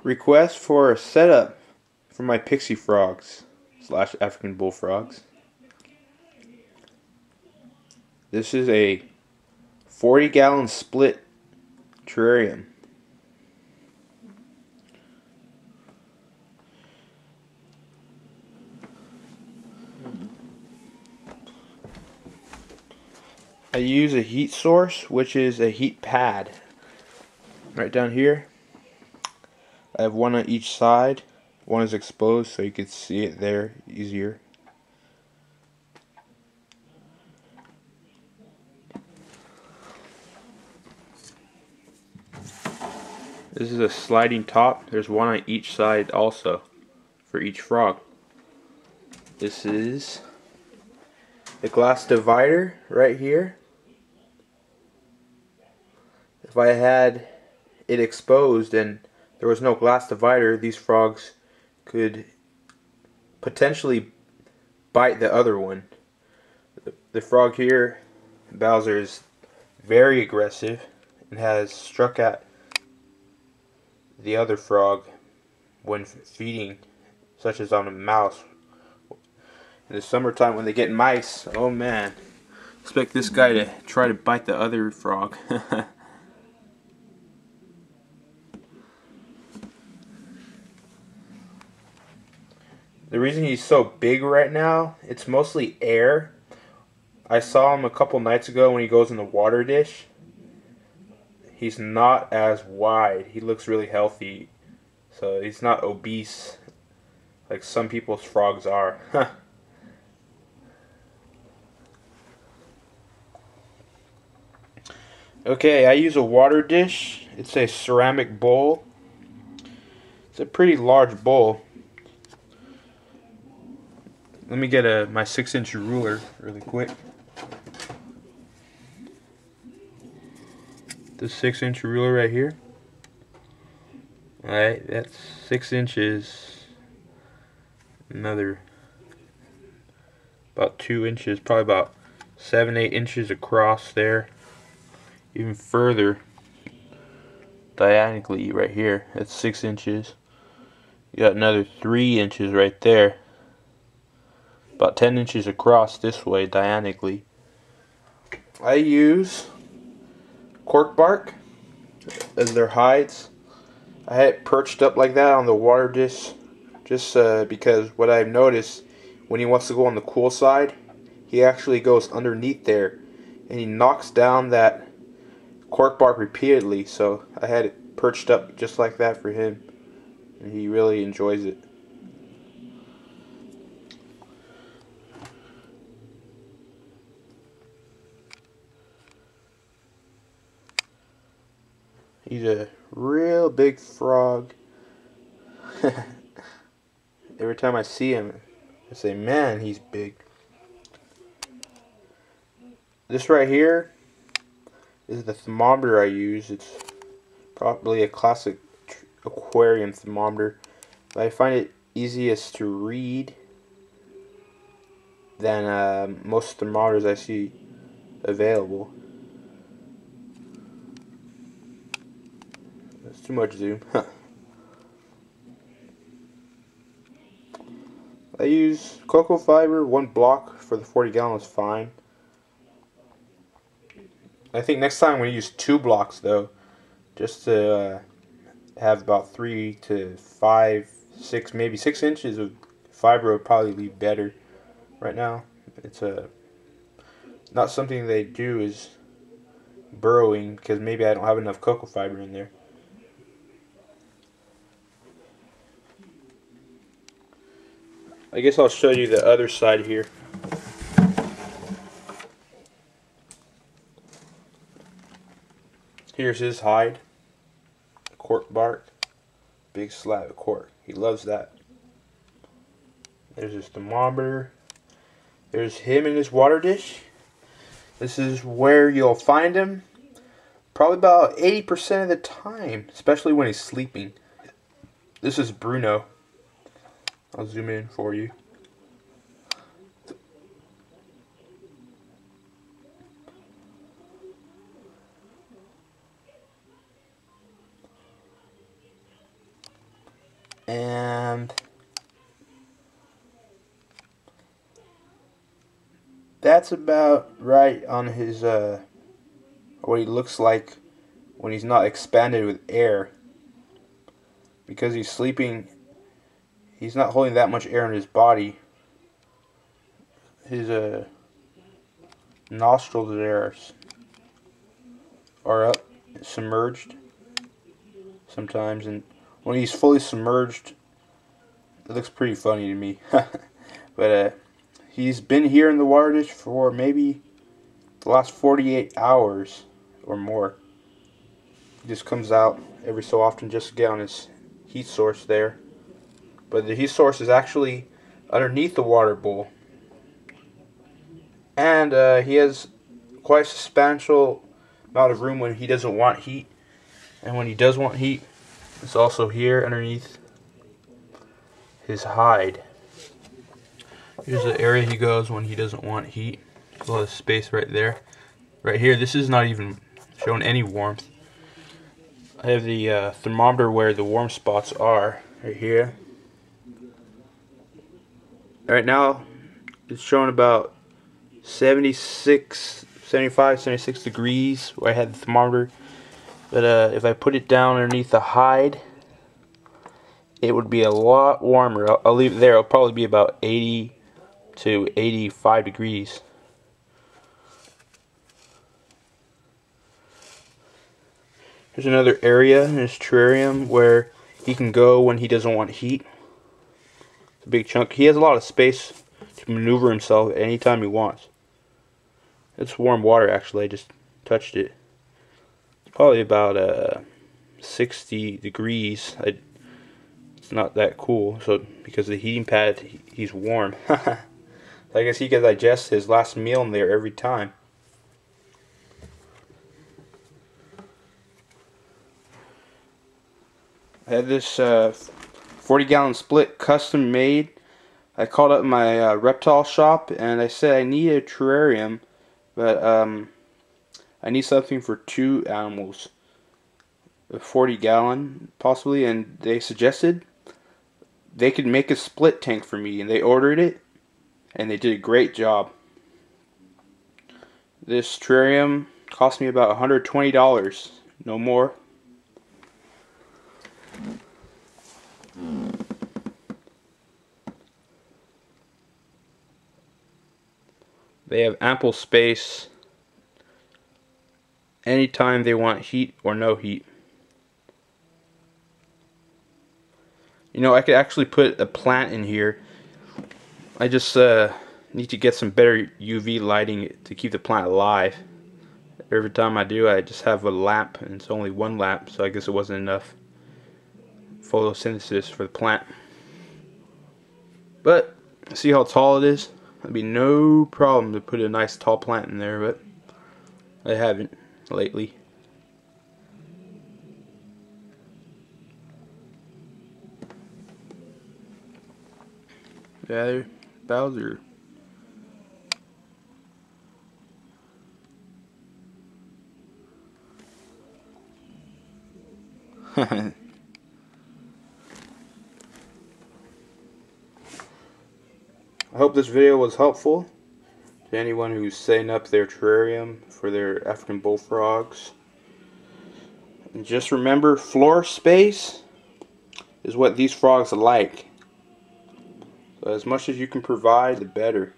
Request for a setup for my pixie frogs / African bullfrogs. This is a 40-gallon split terrarium. I use a heat source, which is a heat pad. Right down here. I have one on each side. One is exposed so you can see it there easier. This is a sliding top. There's one on each side also for each frog. This is the glass divider right here. If I had it exposed and there was no glass divider, these frogs could potentially bite the other one. The frog here, Bowser, is very aggressive and has struck at the other frog when feeding, such as on a mouse. In the summertime when they get mice, oh man, expect this guy to try to bite the other frog. The reason he's so big right now, it's mostly air. I saw him a couple nights ago when he goes in the water dish. He's not as wide. He looks really healthy. So he's not obese like some people's frogs are. Okay, I use a water dish. It's a ceramic bowl. It's a pretty large bowl. Let me get my 6-inch ruler really quick. This 6-inch ruler right here. Alright, that's 6 inches. Another about 2 inches, probably about 7-8 inches across there. Even further diagonally right here. That's 6 inches. You got another 3 inches right there. About 10 inches across this way diagonally. I use cork bark as their hides. I had it perched up like that on the water dish just because what I've noticed, when he wants to go on the cool side, he actually goes underneath there and he knocks down that cork bark repeatedly. So I had it perched up just like that for him, and he really enjoys it. He's a real big frog. Every time I see him, I say, man, he's big. This right here is the thermometer I use. It's probably a classic aquarium thermometer. But I find it easiest to read than most thermometers I see available. That's too much zoom. I use cocoa fiber. 1 block for the 40 gallons is fine. I think next time I'm going to use 2 blocks though, just to have about 3 to 5, 6, maybe 6 inches of fiber would probably be better. Right now, it's not something they do is burrowing, because maybe I don't have enough cocoa fiber in there. I guess I'll show you the other side here. Here's his hide. Cork bark. Big slab of cork. He loves that. There's his thermometer. There's him in his water dish. This is where you'll find him probably about 80% of the time, especially when he's sleeping. This is Bruno. I'll zoom in for you. And that's about right on his what he looks like when he's not expanded with air. Because he's sleeping, he's not holding that much air in his body. His nostrils there are up, submerged sometimes, and when he's fully submerged, it looks pretty funny to me. But he's been here in the water dish for maybe the last 48 hours or more. He just comes out every so often just to get on his heat source there. But the heat source is actually underneath the water bowl. And he has quite a substantial amount of room when he doesn't want heat. And when he does want heat, it's also here underneath his hide. Here's the area he goes when he doesn't want heat. There's a lot of space right there. Right here, this is not even showing any warmth. I have the thermometer where the warm spots are, right here. Right now, it's showing about 76, 75, 76 degrees where I had the thermometer. But if I put it down underneath the hide, it would be a lot warmer. I'll leave it there. It'll probably be about 80 to 85 degrees. There's another area in his terrarium where he can go when he doesn't want heat. It's a big chunk. He has a lot of space to maneuver himself anytime he wants. It's warm water actually. I just touched it. It's probably about 60 degrees. It's not that cool, so because of the heating pad, he's warm. I guess he can digest his last meal in there every time. I had this 40-gallon split custom made. I called up my reptile shop and I said I need a terrarium, but I need something for 2 animals, a 40-gallon possibly, and they suggested they could make a split tank for me, and they ordered it, and they did a great job. This terrarium cost me about $120, no more. They have ample space anytime they want heat or no heat. You know, I could actually put a plant in here. I just need to get some better UV lighting to keep the plant alive. Every time I do, I just have a lamp, and it's only one lamp, so I guess it wasn't enough photosynthesis for the plant. But see how tall it is? That'd be no problem to put a nice tall plant in there, but I haven't lately. Yeah, Bowser. I hope this video was helpful to anyone who's setting up their terrarium for their African bullfrogs. And just remember, floor space is what these frogs like. So as much as you can provide, the better.